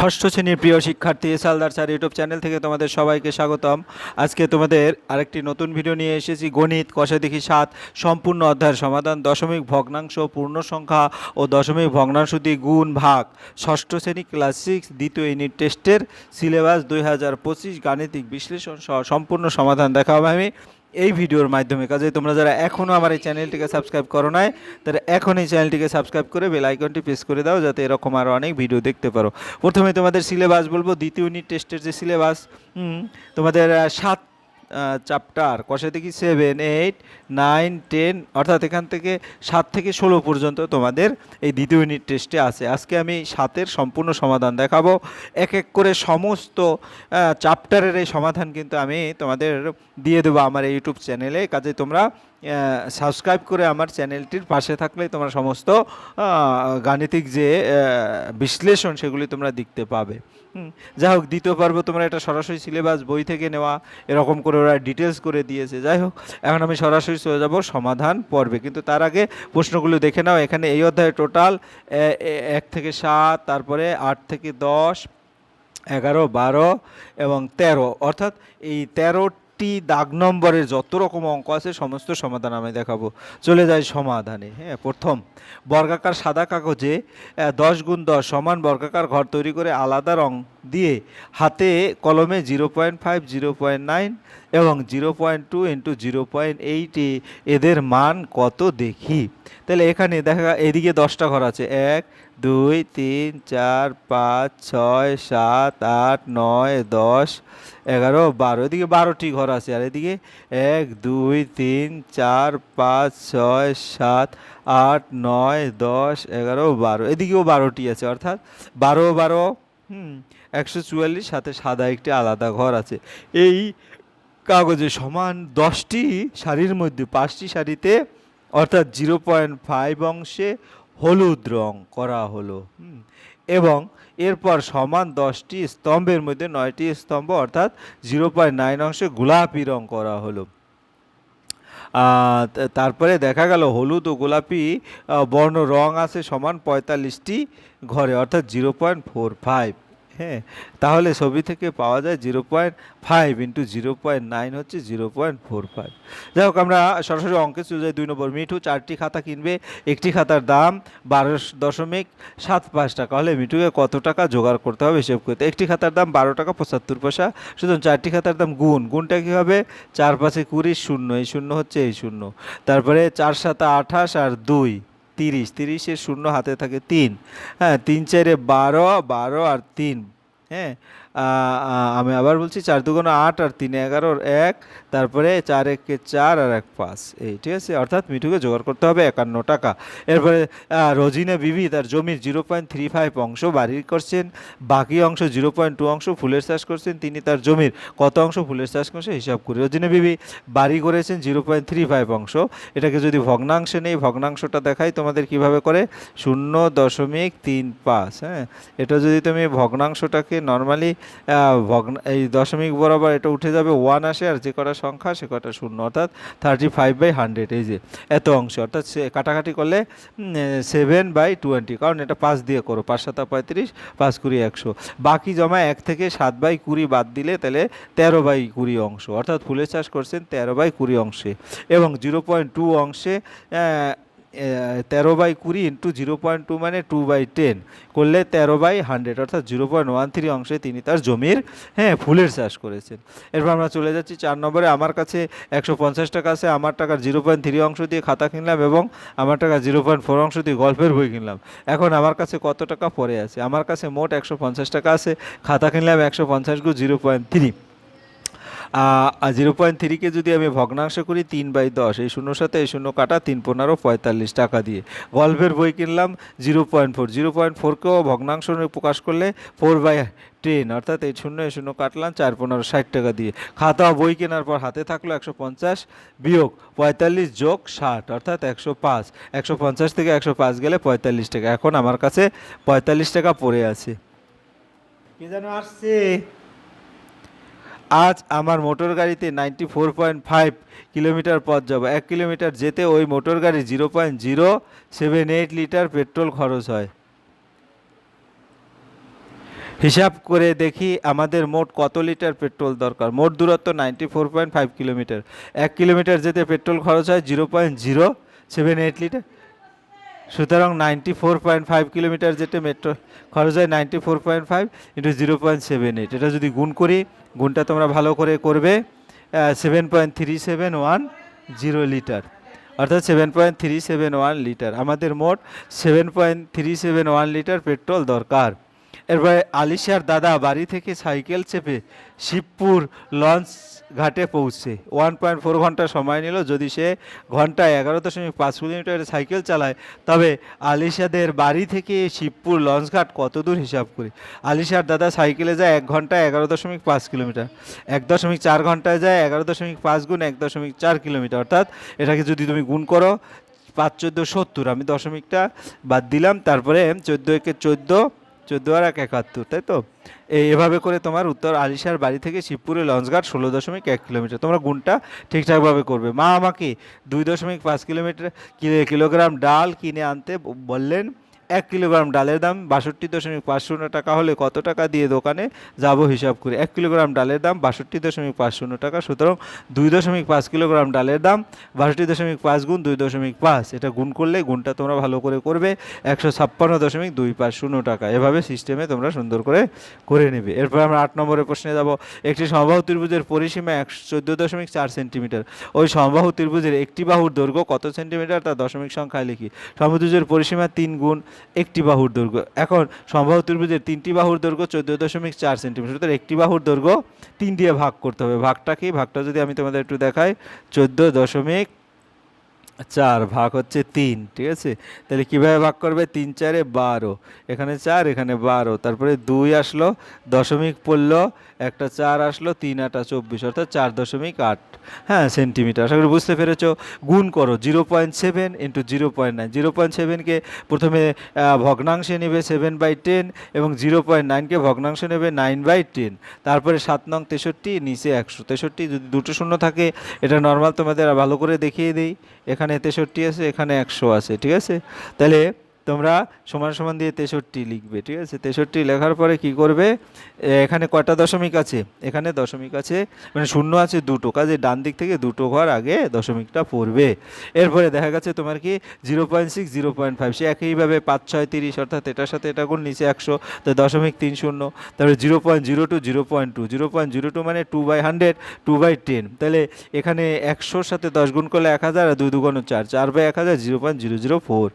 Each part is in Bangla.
ষষ্ঠ শ্রেণীর প্রিয় শিক্ষার্থী সালদার স্যার ইউটিউব চ্যানেল থেকে তোমাদের সবাইকে স্বাগতম। আজকে তোমাদের আরেকটি নতুন ভিডিও নিয়ে এসেছি। গণিত কষে দেখি 7 সম্পূর্ণ অধ্যায়ের সমাধান, দশমিক ভগ্নাংশ, পূর্ণ সংখ্যা ও দশমিক ভগ্নাংশ দিয়ে গুণ ভাগ, ষষ্ঠ শ্রেণী ক্লাস 6 দ্বিতীয় ইউনিট টেস্টের সিলেবাস 2025 গাণিতিক বিশ্লেষণ সহ সম্পূর্ণ সমাধান দেখাবো আমি এই ভিডিওর মাধ্যমে। কাজে তোমরা যারা এখনও আমার এই চ্যানেলটিকে সাবস্ক্রাইব করো নাই, তারা এখন এই চ্যানেলটিকে সাবস্ক্রাইব করে বেল আইকনটি প্রেস করে দাও, যাতে এরকম আরও অনেক ভিডিও দেখতে পারো। প্রথমে তোমাদের সিলেবাস বলবো। দ্বিতীয় ইউনিট টেস্টের যে সিলেবাস, তোমাদের 7 চ্যাপ্টার কষে দেখি 7, 8, 9, 10, অর্থাৎ এখান থেকে 7 থেকে 16 পর্যন্ত তোমাদের এই দ্বিতীয় ইউনিট টেস্টে আছে। আজকে আমি 7-এর সম্পূর্ণ সমাধান দেখাবো। এক এক করে সমস্ত চ্যাপ্টারের এই সমাধান কিন্তু আমি তোমাদের দিয়ে দেবো আমার এই ইউটিউব চ্যানেলে। কাজে তোমরা সাবস্ক্রাইব করে আমার চ্যানেলটির পাশে থাকলেই তোমরা সমস্ত গাণিতিক যে বিশ্লেষণ সেগুলি তোমরা দেখতে পাবে। যাই হোক, দ্বিতীয় পর্ব তোমরা এটা সরাসরি সিলেবাস বই থেকে নেওয়া, এরকম করে ওরা ডিটেলস করে দিয়েছে। যাই হোক, এখন আমি সরাসরি চলে যাব সমাধান পর্বে, কিন্তু তার আগে প্রশ্নগুলো দেখে নাও। এখানে এই অধ্যায়ে টোটাল 1 থেকে 7, তারপরে 8 থেকে 10, 11, 12 এবং 13, অর্থাৎ এই 13টি দাগ নম্বরের যত রকম অঙ্ক আছে সমস্ত সমাধান আমি দেখাবো। চলে যাই সমাধানে। হ্যাঁ, প্রথম, বর্গাকার সাদা কাগজে 10 গুণ 10 সমান বর্গাকার ঘর তৈরি করে আলাদা রং দিয়ে হাতে কলমে 0.5, 0.9 এবং 0.2 ইন্টু 0.8 এদের মান কত দেখি। তাহলে এখানে দেখা, এদিকে 10টা ঘর আছে, 1, 2, 3, 4, 5, 6, 7, 8, 9, 10, 11, 12, এদিকে 12টি ঘর আছে। আর এদিকে 1, 2, 3, 4, 5, 6, 7, 8, 9, 10, 11, 12, এদিকেও 12টি আছে, অর্থাৎ 12, 12, 144, সাথে সাদা একটি আলাদা ঘর আছে। এই কাগজে সমান 10টি সারির মধ্যে 5টি সারিতে অর্থাৎ 0.5 অংশে হলুদ রং করা হলো, এবং এরপর সমান 10টি স্তম্ভের মধ্যে 9টি স্তম্ভ অর্থাৎ 0.9 অংশে গোলাপি রং করা হলো। তারপরে দেখা গেল হলুদ ও গোলাপি বর্ণ রং আছে সমান 45টি ঘরে, অর্থাৎ 0.45। হ্যাঁ, তাহলে ছবি থেকে পাওয়া যায় 0.5 ইন্টু 0.9 হচ্ছে 0.45। যাই হোক, আমরা সরাসরি অঙ্কে চলে যাই। 2 নম্বর, মিঠু 4টি খাতা কিনবে, একটি খাতার দাম 12.75 টাকা হলে মিঠুকে কত টাকা জোগাড় করতে হবে হিসেব করতে। একটি খাতার দাম 12 টাকা 75 পয়সা, সুতরাং 4টি খাতার দাম গুণটা কী হবে? 4 5 20, শূন্য, এই শূন্য হচ্ছে এই শূন্য, তারপরে 4 7 28 আর 2 30, 30-এর শূন্য হাতে থাকে 3, হ্যাঁ, 3 4 12, 12 আর 3, হ্যাঁ, আমি আবার বলছি 4 2 8 আর 3 11, 1, তারপরে 4 1 4 আর 1 5, এই ঠিক আছে। অর্থাৎ মিঠুকে জোগাড় করতে হবে 51 টাকা। এরপরে রোজিনা বিবি তার জমির 0.35 অংশ বাড়ি করছেন, বাকি অংশ 0.2 অংশ ফুলের চাষ করছেন। তিনি তার জমির কত অংশ ফুলের চাষ করছে হিসাব করি। রোজিনা বিবি বাড়ি করেছেন 0.35 অংশ। এটাকে যদি ভগ্নাংশে নেই, ভগ্নাংশটা দেখাই তোমাদের কিভাবে করে, 0.35। হ্যাঁ, এটা যদি তুমি ভগ্নাংশটাকে নর্মালি এই দশমিক বরাবর এটা উঠে যাবে 1 আসে, আর যে কটা সংখ্যা সে কটা শূন্য, অর্থাৎ 35/100, এই যে এত অংশ, অর্থাৎ কাটাকাটি করলে 7/20, কারণ এটা 5 দিয়ে করো, 5 7 35, 5 20 100। বাকি জমা 1 থেকে 7/20 বাদ দিলে তাহলে 13/20 অংশ, অর্থাৎ ফুলের চাষ করছেন 13/20 অংশে, এবং 0.2 অংশে 13/20 ইন্টু 0.2 মানে 2/10 করলে 13/100, অর্থাৎ 0.13 অংশে তিনি তার জমির, হ্যাঁ, ফুলের চাষ করেছেন। এরপর আমরা চলে যাচ্ছি 4 নম্বরে। আমার কাছে 150 টাকা আছে, আমার টাকার 0.3 অংশ দিয়ে খাতা কিনলাম এবং আমার টাকা 0.4 অংশ দিয়ে গল্পের বই কিনলাম। এখন আমার কাছে কত টাকা পড়ে আছে? আমার কাছে মোট 150 টাকা আছে, খাতা কিনলাম 150 গুণ 0.3। 0.3কে যদি আমি ভগ্নাংশ করি 3/10, এই শূন্যর সাথে এই শূন্য কাটা, 3 15 45 টাকা দিয়ে। গল্পের বই কিনলাম 0.4, 0.4কেও ভগ্নাংশ প্রকাশ করলে 4/10, অর্থাৎ এই শূন্য কাটলাম 4 15 60 টাকা দিয়ে। খাতা বই কেনার পর হাতে থাকলো 150 বিয়োগ 45 যোগ 60, অর্থাৎ 105। 150 থেকে 105 গেলে 45 টাকা। এখন আমার কাছে 45 টাকা পড়ে আছে। কি যেন আসছে? আজ আমার মোটর গাড়িতে 94.5 কিলোমিটার পথ যাব। 1 কিলোমিটার যেতে ওই মোটর গাড়ি 0.078 লিটার পেট্রোল খরচ হয়। হিসাব করে দেখি আমাদের মোট কত লিটার পেট্রোল দরকার। মোট দূরত্ব 94.5 কিলোমিটার। 1 কিলোমিটার যেতে পেট্রোল খরচ হয় 0.078 লিটার। সুতরাং 94.5 কিলোমিটার যেতে মেট্রো খরচ হয় 94.5 ইন্টু 0.78। এটা যদি গুণ করি, গুণটা তোমরা ভালো করে করবে, 7.3710 লিটার, অর্থাৎ 7.371 লিটার। আমাদের মোট 7.371 লিটার পেট্রোল দরকার। এরপরে আলিশার দাদা বাড়ি থেকে সাইকেল চেপে শিবপুর লঞ্চ ঘাটে পৌঁছে 1.4 ঘন্টা সময় নিল। যদি সে ঘন্টায় 11.5 কিলোমিটার সাইকেল চালায়, তবে আলিশাদের বাড়ি থেকে শিবপুর লঞ্চ ঘাট কত দূর হিসাব করি। আলিশার দাদা সাইকেলে যায় 1 ঘন্টায় 11.5 কিলোমিটার, 1.4 ঘন্টায় যায় 11.5 গুণ 1.4 কিলোমিটার, অর্থাৎ এটাকে যদি তুমি গুণ করো 5 14 70, আমি দশমিকটা বাদ দিলাম, তারপরে 14 একে 14, 14 আর 1 71, তাই তো? এভাবে করে তোমার উত্তর আলিশার বাড়ি থেকে শিবপুরে লঞ্চঘাট 16.1 কিলোমিটার। তোমরা গুণটা ঠিকঠাকভাবে করবে। মা আমাকে 2.5 কিলোগ্রাম ডাল কিনে আনতে বললেন। 1 কিলোগ্রাম ডালের দাম 62.50 টাকা হলে কত টাকা দিয়ে দোকানে যাব হিসাব করে। 1 কিলোগ্রাম ডালের দাম 62.50 টাকা, সুতরাং 2.5 কিলোগ্রাম ডালের দাম 62.5 গুণ 2.5, এটা গুণ করলে গুণটা তোমরা ভালো করে করবে, 156.250 টাকা। এভাবে সিস্টেমে তোমরা সুন্দর করে করে নেবে। এরপর আমরা 8 নম্বরের প্রশ্নে যাব। একটি সমবাহু ত্রিভুজের পরিসীমা 14.4 সেন্টিমিটার। ওই সমবাহু ত্রিভুজের একটি বাহুর দৈর্ঘ্য কত সেন্টিমিটার তা দশমিক সংখ্যায় লিখি। সমত্রিভুজের পরিসীমা 3 গুণ একটি বাহুর দৈর্ঘ্য। এখন সমবাহু ত্রিভুজের 3টি বাহুর দৈর্ঘ্য 14.4 সেন্টিমিটার, সুতরাং একটি বাহুর দৈর্ঘ্য 3 দিয়ে ভাগ করতে হবে। ভাগটা কি? ভাগটা যদি আমি তোমাদের একটু দেখাই, 14.4 ভাগ হচ্ছে 3, ঠিক আছে? তাহলে কীভাবে ভাগ করবে? 3 4 12, এখানে 4 এখানে 12, তারপরে 2 আসলো, দশমিক পড়লো, একটা 4 আসলো, 3 8 24, অর্থাৎ 4.8 হ্যাঁ সেন্টিমিটার। আশা করি বুঝতে পেরেছো। গুণ করো 0.7 ইন্টু 0.9। 0.7কে প্রথমে ভগ্নাংশে নেবে 7/10 এবং 0.9কে ভগ্নাংশে নেবে 9/10। তারপরে 7 নং 63, নিচে 100। 63 যদি দুটো শূন্য থাকে, এটা নর্মাল তোমাদের ভালো করে দেখিয়ে দিই, এখানে 63 আছে, এখানে 100 আছে, ঠিক আছে? তাহলে তোমরা সমান সমান দিয়ে 63 লিখবে, ঠিক আছে? 63 লেখার পরে কি করবে? এখানে কয়টা দশমিক আছে? এখানে দশমিক আছে, মানে শূন্য আছে দুটো, কাজে ডান দিক থেকে দুটো ঘর আগে দশমিকটা পড়বে। এরপরে দেখা গেছে তোমার কি 0.6 0.5, সে একইভাবে 5 6 30, অর্থাৎ এটার সাথে এটা গুণ, নিচে 100, তো 0.30। তারপরে 0.02 0.2, 0.02 মানে 2/100, 2/10। তাহলে এখানে 100-র সাথে 10 গুণ করলে 1000, আর 2 2 4, 4/1000, 0.004।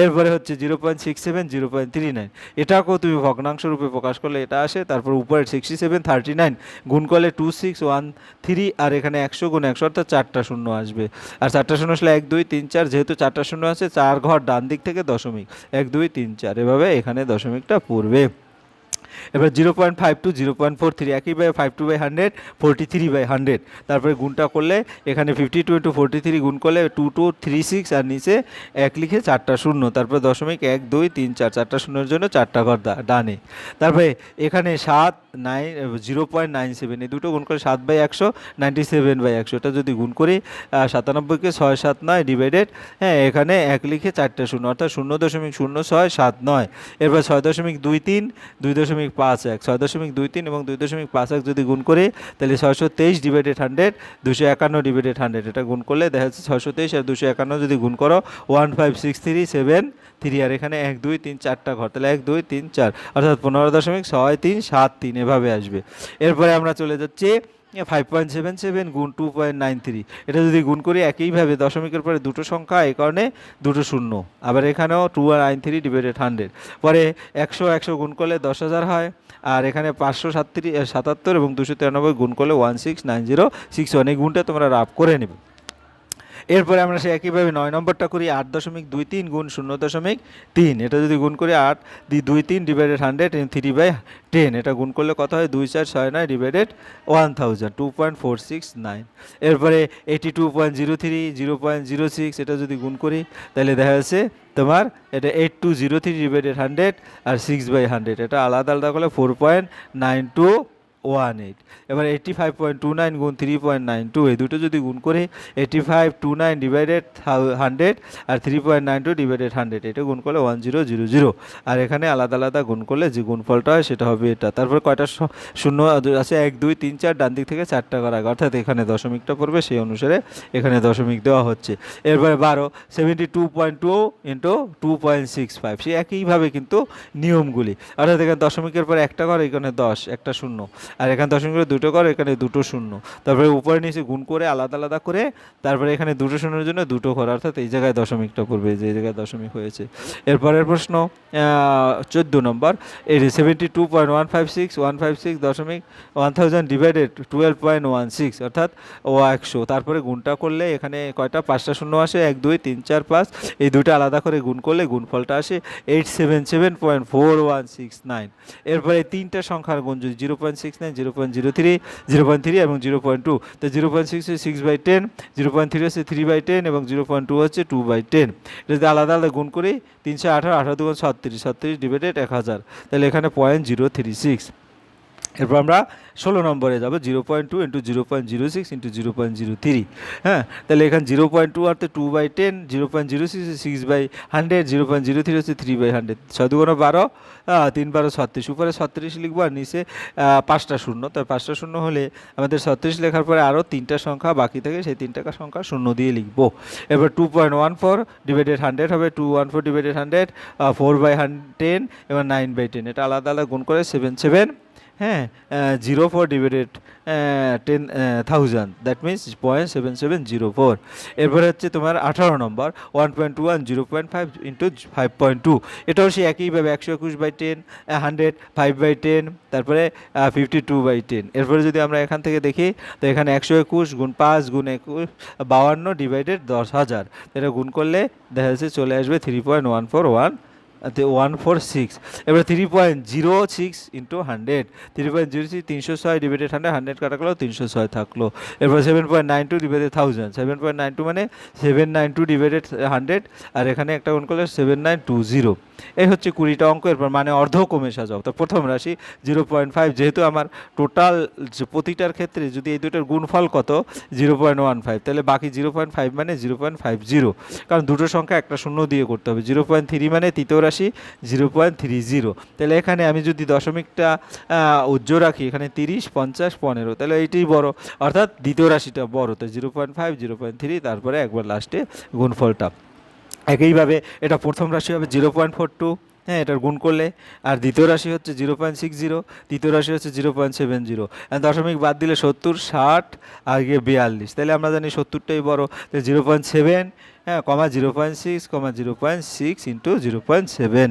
এরপরে হচ্ছে 0.67 0.39, এটাকেও তুমি ভগ্নাংশ রূপে প্রকাশ করলে এটা আসে। তারপর উপরে 67 39 গুণ করলে 2613, আর এখানে 100 গুণ 100, অর্থাৎ 4টা শূন্য আসবে। আর 4টা শূন্য আসলে 1 2 3 4, যেহেতু 4টা শূন্য আছে, 4 ঘর ডান দিক থেকে দশমিক, 1 2 3 4, এভাবে এখানে দশমিকটা পড়বে। এবার 0.52 0.43, একইভাবে 52/100 43/100। তারপরে গুণটা করলে এখানে 52 ইন্টু 43 গুণ করলে 2236, আর নিচে 1 লিখে 4টা শূন্য, তারপরে দশমিক 1 2 3 4, 4টা শূন্যের জন্য 4টা ঘর ডানে। তারপরে এখানে 0.97, এই দুটো গুণ করে 7/100 97/100, এটা যদি গুণ করি 97কে 6 7 9 ডিভাইডেড, হ্যাঁ এখানে 1 লিখে 4টা শূন্য, অর্থাৎ 0.0679। এরপর 6.23 2.51, 6.23 এবং 2.51 যদি গুণ করি, তাহলে 623 ডিভাইডেড 100, 251 ডিভাইডেড 100, এটা গুণ করলে দেখা যাচ্ছে 623 আর 251 যদি গুণ করো 15637, আর এখানে 1 2 3 4টা ঘর, তাহলে 1 2 3 4, অর্থাৎ 15.6373 এভাবে আসবে। এরপরে আমরা চলে যাচ্ছি 5.77 গুণ 2.93, এটা যদি গুণ করি একইভাবে দশমিকের পরে দুটো সংখ্যা, এই কারণে দুটো শূন্য, আবার এখানেও 2.93 ডিভাইডেড 100, পরে 100 গুণ করলে 10,000 হয়, আর এখানে 577 এবং 293 গুণ করলে 16906, এই গুণটা তোমরা রাফ করে নেবে। এরপরে আমরা সে একইভাবে 9 নম্বরটা করি, 8.23 গুণ 0.3, এটা যদি গুণ করি 8 23 ডিভাইডেড 100 3/10, এটা গুণ করলে কত হয়? 2469 ডিভাইডেড 1000, 2.469। এরপরে 82.03 0.06, এটা যদি গুণ করি তাহলে দেখা যাচ্ছে তোমার এটা 8203 ডিভাইডেড 100 আর 6/100, এটা আলাদা আলাদা করলে 4.92 18 এবার 85.29 গুণ 3.92 এই দুটো যদি গুণ করে 8529 ডিভাইডেড 100 আর 3.92 ডিভাইডেড 100 এটা গুণ করলে 1000 আর এখানে আলাদা আলাদা গুণ করলে যে গুণফলটা হয় সেটা হবে এটা। তারপর কয়টা শূন্য আছে 1 2 3 4 ডান দিক থেকে 4টা করা আগে অর্থাৎ এখানে দশমিকটা পড়বে সেই অনুসারে এখানে দশমিক দেওয়া হচ্ছে। এরপরে 12 72.2 ইন্টু 2.65 সেই একইভাবে কিন্তু নিয়মগুলি অর্থাৎ এখানে দশমিকের পর একটা ঘর এখানে 10 একটা শূন্য আর এখানে দশমিকের দুটো ঘর এখানে দুটো শূন্য তারপরে উপরে নিচে গুণ করে আলাদা আলাদা করে তারপরে এখানে দুটো শূন্যের জন্য দুটো ঘর অর্থাৎ এই জায়গায় দশমিকটা পড়বে যে জায়গায় দশমিক হয়েছে। এরপরের প্রশ্ন 14 নম্বর এই 72.156 দশমিক 1000 ডিভাইডেড 12.16 অর্থাৎ 100 তারপরে গুণটা করলে এখানে কয়টা 5টা শূন্য আসে 1 2 3 4 5 এই দুটো আলাদা করে গুণ করলে গুণফলটা আসে 877.4169। এরপরে তিনটা সংখ্যার গুণ যদি 0.69 0.03 0.3 এবং 0.2 তো 0.6 6/10 0.3 হচ্ছে 3/10 এবং 0.2 হচ্ছে 2/10 এটা যদি আলাদা আলাদা গুণ করি 318 18 দুগুণ 36 ডিভাইডেড 1000 তাহলে এখানে 0.036। এরপর আমরা 16 নম্বরে যাবো 0.2 ইন্টু 0.06 ইন্টু 0.03 হ্যাঁ তাহলে এখানে 0.2 অর্থাৎ 2/10 0.06 6/100 0.03 হচ্ছে 3/100 6 দুগুণ 12 3 12 36 উপরে 36 লিখবো আর নিচে 5টা শূন্য তো 5টা শূন্য হলে আমাদের 36 লেখার পরে আরও 3টা সংখ্যা বাকি থাকে সেই 3টা সংখ্যা শূন্য দিয়ে লিখবো। এবার 2.14 ডিভাইডেড 100 হবে 214 ডিভাইডেড 100 4/10 এবং 9/10 এটা আলাদা আলাদা গুণ করে 77 হ্যাঁ 04 ডিভাইডেড 10,000 দ্যাট মিনস 0.7704। এরপরে হচ্ছে তোমার 18 নম্বর 1.21 0.5 ইন্টু 5.2 এটাও সেই একইভাবে 121/10 100 5/10 তারপরে 52/10। এরপরে যদি আমরা এখান থেকে দেখি তো এখানে 121 গুণ 5 গুণ 21 52 ডিভাইডেড 10,000 এটা গুণ করলে দেখা যাচ্ছে চলে আসবে 3.141 146। এবার 3.06 ইন্টু 100 3.06 306 ডিভাইডেড 100 100 কাটা গেলো 306 থাকলো। এরপর 7.92 ডিভাইডেড 1000 7.92 মানে 792 ডিভাইডেড 100 আর এখানে একটা গুণ করলে 7920 এই হচ্ছে 20টা অঙ্ক। এরপর মানে অর্ধ কমে সাজাও তো প্রথম রাশি 0.5 যেহেতু আমার টোটাল প্রতিটার ক্ষেত্রে যদি এই দুটোর গুণফল কত 0.15 তাহলে বাকি 0.5 মানে 0.50 কারণ দুটো সংখ্যা একটা শূন্য দিয়ে করতে হবে 0.3 মানে তৃতীয় রাশি 0.30 তাহলে এখানে আমি যদি দশমিকটা উজ্জ্বল রাখি এখানে 30 50 15 তাহলে এইটাই বড় অর্থাৎ দ্বিতীয় রাশিটা বড় তো 0.5 0.3 তারপরে একবার লাস্টে গুণফলটা। একইভাবে এটা প্রথম রাশি হবে 0.42 হ্যাঁ এটার গুণ করলে আর দ্বিতীয় রাশি হচ্ছে 0.60 তৃতীয় রাশি হচ্ছে 0.70 দশমিক বাদ দিলে 70 60 আর গিয়ে 42 তাহলে আমরা জানি 70টাই বড় তাহলে 0.7 হ্যাঁ 0.6 ইন্টু 0.7।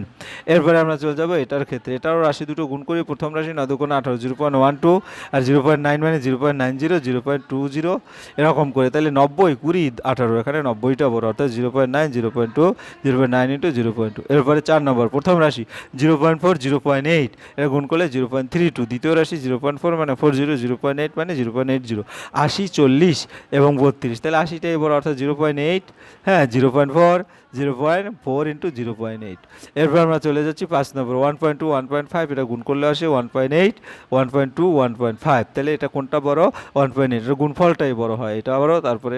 এরপরে আমরা চলে যাবো এটার ক্ষেত্রে এটারও রাশি দুটো গুণ করি প্রথম রাশি 9 2 18 0.12 আর 0.9 মানে 0.90 0.20 এরকম করে তাহলে 90 20 18 এখানে 90টা বড় অর্থাৎ 0.9 0.2 0.9 ইন্টু 0.2। এরপরে 4 নম্বর প্রথম রাশি 0.4 0.8 এটা গুণ করলে 0.32 দ্বিতীয় রাশি 0.4 মানে 40 0.8 মানে 0.80 80 40 এবং 32 তাহলে 80টাই বড় অর্থাৎ 0.8 হ্যাঁ 0.4 ইন্টু 0.8। এরপর আমরা চলে যাচ্ছি 5 নম্বর 1.2 1.5 এটা গুণ করলে আসে 1.8 1.2 1.5 তাহলে এটা কোনটা বড় 1.8 এটা গুণফলটাই বড় হয় এটা বড় তারপরে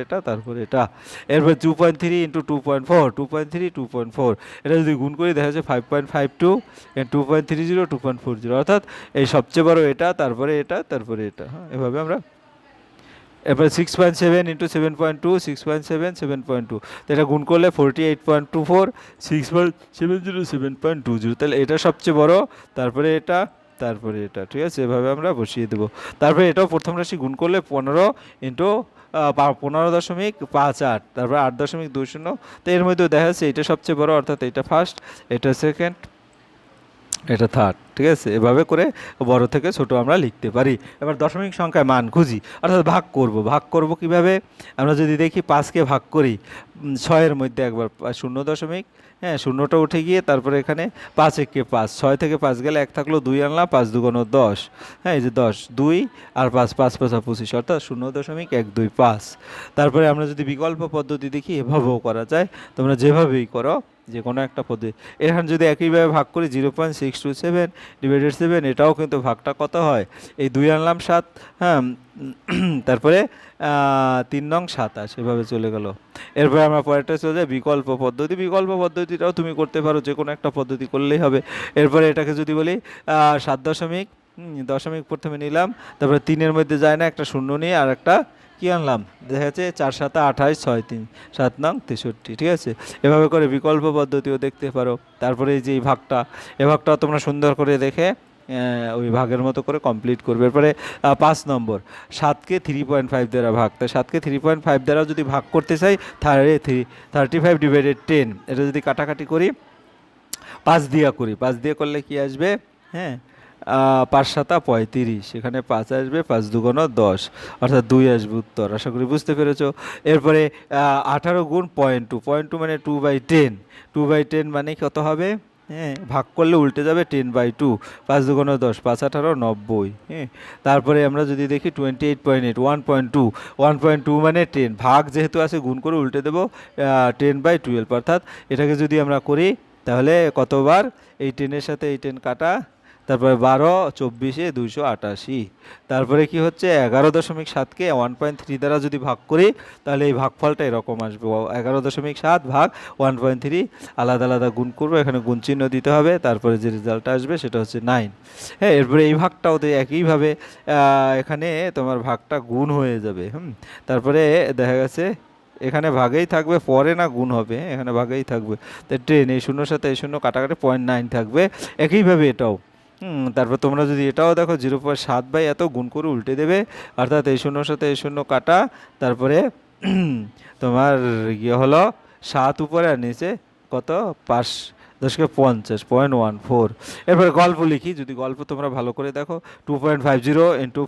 এটা। এরপর 2.3 ইন্টু 2.4 2.3 2.4 এটা যদি গুণ করি দেখা যাচ্ছে 5.52 2.30 2.40 অর্থাৎ এই সবচেয়ে বড় এটা তারপরে এটা হ্যাঁ এভাবে আমরা। এরপরে 6.7 ইন্টু 7.2 6.7 7.2 তো এটা গুণ করলে 48.24 6.70 7.20 তাহলে এটা সবচেয়ে বড় তারপরে এটা ঠিক আছে এভাবে আমরা বসিয়ে দেবো। তারপরে এটাও প্রথম রাশি গুণ করলে 15 ইন্টু 15.58 তারপর 8.20 তো এর মধ্যে দেখা যাচ্ছে এটা সবচেয়ে বড় অর্থাৎ এটা ফার্স্ট এটা সেকেন্ড এটা থার্ড ঠিক আছে এভাবে করে বড় থেকে ছোট আমরা লিখতে পারি। এবার দশমিক সংখ্যায় মান খুঁজি অর্থাৎ ভাগ করব কিভাবে আমরা যদি দেখি 5কে ভাগ করি 6-এর মধ্যে একবার 0 দশমিক হ্যাঁ শূন্যটা উঠে গিয়ে তারপরে এখানে 5 1 5 6 থেকে 5 গেলে 1 থাকলো 2 আনলাম 5 2 10 হ্যাঁ এই যে 10 2 আর 5 5 5 25 অর্থাৎ 0.125। তারপরে আমরা যদি বিকল্প পদ্ধতি দেখি এভাবেও করা যায় তোমরা যেভাবেই করো যে কোনো একটা পদ্ধতি। এখানে যদি একইভাবে ভাগ করি 0.627 ডিভাইডেড 7, এটাও কিন্তু ভাগটা কত হয়, এই 2 আনলাম 7, হ্যাঁ, তারপরে 3 নং 27, এভাবে চলে গেল। এরপরে আমরা পরেরটা চলে যাই বিকল্প পদ্ধতি। বিকল্প পদ্ধতিটাও তুমি করতে পারো, যে কোনো একটা পদ্ধতি করলেই হবে। এরপরে এটাকে যদি বলি 7 দশমিক, দশমিক প্রথমে নিলাম, তারপরে 3-এর মধ্যে যায় না, একটা শূন্য নিয়ে আর একটা কী আনলাম, দেখা যাচ্ছে 4 7 28, 6 3, 7 নং 63, ঠিক আছে। এভাবে করে বিকল্প পদ্ধতিও দেখতে পারো। তারপরে এই যে এই ভাগটা, এই ভাগটা তোমরা সুন্দর করে দেখে ওই ভাগের মতো করে কমপ্লিট করবে। এরপরে 5 নম্বর, 7কে 3.5 দ্বারা ভাগ। তাই 7কে 3.5 দ্বারা যদি ভাগ করতে চাই, 35 ডিভাইডেড 10, এটা যদি কাটাকাটি করি 5 দিয়ে করি, 5 দিয়ে করলে কি আসবে, হ্যাঁ, 5 7 35, সেখানে 5 আসবে, 5 দুগুণ 10, অর্থাৎ 2 আসবে উত্তর। আশা করি বুঝতে পেরেছো। এরপরে 18 গুণ 0.2, 0.2 মানে 2/10, 2/10 মানে কত হবে, হ্যাঁ, ভাগ করলে উল্টে যাবে 10/2, 5 দুগুণ 10, 5 18 90, হ্যাঁ। তারপরে আমরা যদি দেখি 28.8, 1.2, 1.2 মানে 10, ভাগ যেহেতু আছে গুণ করে উল্টে দেবো 10/12, অর্থাৎ এটাকে যদি আমরা করি তাহলে কতবার, এই 10-এর সাথে এই 10 কাটা, তারপরে 12 24 288, তারপরে কি হচ্ছে 11.7কে 1.3 দ্বারা যদি ভাগ করি তাহলে এই ভাগফলটা এরকম আসবে, 11.7 ভাগ 1.3, আলাদা আলাদা গুণ করবো, এখানে গুণ চিহ্ন দিতে হবে, তারপরে যে রেজাল্টটা আসবে সেটা হচ্ছে 9। হ্যাঁ, এরপরে এই ভাগটাও একইভাবে এখানে তোমার ভাগটা গুণ হয়ে যাবে, তারপরে দেখা গেছে এখানে ভাগেই থাকবে, পরে না গুণ হবে, এখানে ভাগেই থাকবে। তো 10, এই শূন্যর সাথে এই শূন্য কাটাকাটি 0.9 থাকবে, একইভাবে এটাও। তারপর তোমরা যদি এটাও দেখো 0.7 এত গুণ করে উল্টে দেবে, অর্থাৎ এই শূন্যর সাথে এই শূন্য কাটা, তারপরে তোমার ইয়ে হলো 7 উপরে আর নিচে কত, 5 10কে 50, 0.14। এরপরে গল্প লিখি, যদি গল্প তোমরা ভালো করে দেখো, 2.50 ইন্টু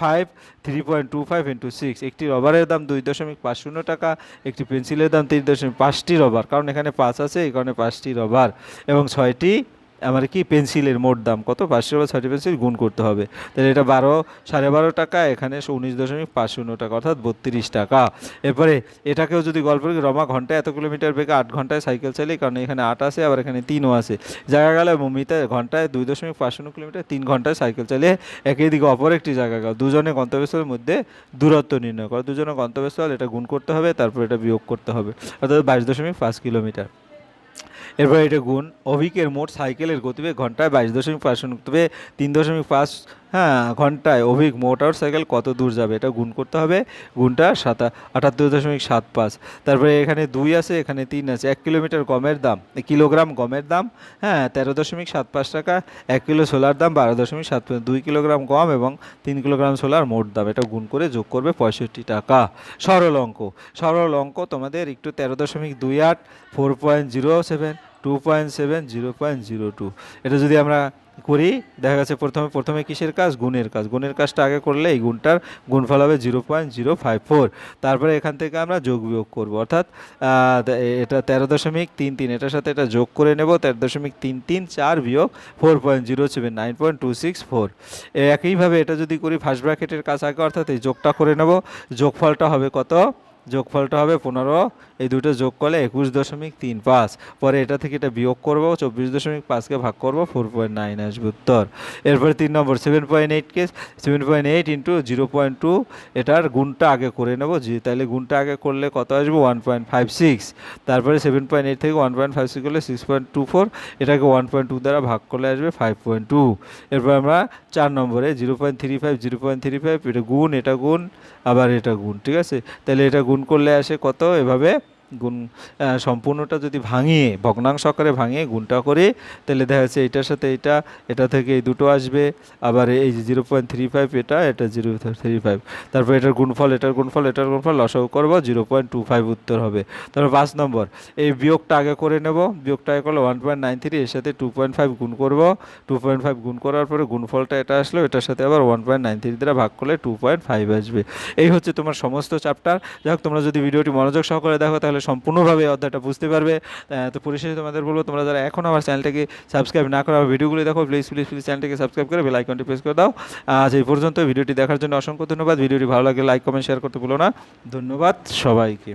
5, 3.25 ইন্টু 6, একটি রবারের দাম 2.50 টাকা, একটি পেন্সিলের দাম 3.5টি রবার, কারণ এখানে 5 আছে এই কারণে 5টি রবার, এবং 6টি আমার কি পেন্সিলের মোট দাম কত, 500 বা 6টি পেন্সিল গুণ করতে হবে, তাহলে এটা 12.5 টাকা, এখানে 19.50 টাকা, অর্থাৎ 32 টাকা। এরপরে এটাকেও যদি গল্প করি, রমা ঘন্টায় এত কিলোমিটার বেগে 8 ঘন্টায় সাইকেল চালে, কারণ এখানে 8 আছে আবার এখানে 3ও আছে, জায়গা গেলে মমিতা ঘন্টায় 2.50 কিলোমিটার 3 ঘন্টায় সাইকেল চালিয়ে একই দিকে অপর একটি জায়গা গেল, দুজনে গন্তব্যস্থলের মধ্যে দূরত্ব নির্ণয় করো, দুজনের গন্তব্যস্থল, এটা গুণ করতে হবে, তারপর এটা বিয়োগ করতে হবে, অর্থাৎ 22.5 কিলোমিটার। এরপর এটা গুণ, অভিকের মোট সাইকেলের গতিবেগ ঘন্টায় 22.5 তবে 3.5, হ্যাঁ, ঘন্টায় অভিক মোটর সাইকেল কত দূর যাবে, এটা গুণ করতে হবে, গুণটা 78.75। তারপরে এখানে 2 আছে, এখানে 3 আছে। 1 কিলোমিটার গমের দাম, কিলোগ্রাম গমের দাম, হ্যাঁ, 13.75 টাকা, 1 কিলো ছোলার দাম 12.75, 2 কিলোগ্রাম গম এবং 3 কিলোগ্রাম ছোলার মোট দাম, এটা গুণ করে যোগ করবে 65 টাকা। সরল অঙ্ক, সরল অঙ্ক তোমাদের একটু 13.28, 4.07, 2.7, 0.02, এটা যদি আমরা করি, দেখা গেছে প্রথমে কিসের কাজ, গুণের কাজ, গুণের কাজটা আগে করলে এই গুণটার গুণফল হবে 0.054, তারপরে এখান থেকে আমরা যোগ বিয়োগ করব, অর্থাৎ এটা 13.33, এটার সাথে এটা যোগ করে নেব, 13.334 বিয়োগ 4.07, 9.264। একইভাবে এটা যদি করি ফার্স্ট ব্র্যাকেটের কাজ আগে, অর্থাৎ এই যোগটা করে নেব, যোগফলটা হবে কত, যোগফলটা হবে 15, এই দুটো যোগ করলে 21.35, পরে এটা থেকে এটা বিয়োগ করবো, 24.5কে ভাগ করবো, 4.9 আসবে উত্তর। এরপরে 3 নম্বর 7.8কে 7.8 ইন্টু 0.2, এটার গুণটা আগে করে নেবো, তাহলে গুণটা আগে করলে কত আসবে, 1.56, তারপরে 7.8 থেকে 1.56 করলে 6.24, এটাকে 1.2 দ্বারা ভাগ করলে আসবে 5.2। এরপর আমরা 4 নম্বরে 0.35, এটা গুণ আবার এটা গুণ, ঠিক আছে, তাহলে এটা গুণ করলে আসে কত, এভাবে গুণ সম্পূর্ণটা যদি ভাঙিয়ে ভগ্নাংশ আকারে ভাঙিয়ে গুণটা করে, তাহলে দেখা যাচ্ছে এটার সাথে এটা থেকে এই দুটো আসবে, আবার এই যে 0.35 এটা 0.35, তারপর এটার গুণফল লসাগু করবো, 0.25 উত্তর হবে। তারপর 5 নম্বর, এই বিয়োগটা আগে করে নেব, বিয়োগটা আগে করলে 1.93, এর সাথে 2.5 গুণ করব, 2.5 গুণ করার পরে গুণফলটা এটা আসলো, এটার সাথে আবার 1.93 দ্বারা ভাগ করলে 2.5 আসবে। এই হচ্ছে তোমার সমস্ত চ্যাপ্টার। যাই হোক, তোমরা যদি ভিডিওটি মনোযোগ সহকারে দেখো তাহলে সম্পূর্ণভাবে এই অধ্যায়টা বুঝতে পারবে। তো পরিশেষে তোমাদের বলবো, তোমরা যারা এখনও আমার চ্যানেলটাকে সাবস্ক্রাইব না করো, আমার ভিডিওগুলি দেখো, প্লিজ চ্যানেলটাকে সাবস্ক্রাইব করে বেল আইকনটি প্রেস করে দাও। আজ এই পর্যন্ত, ভিডিওটি দেখার জন্য অসংখ্য ধন্যবাদ। ভিডিওটি ভালো লাগলে লাইক কমেন্ট শেয়ার করতে ভুলো না। ধন্যবাদ সবাইকে।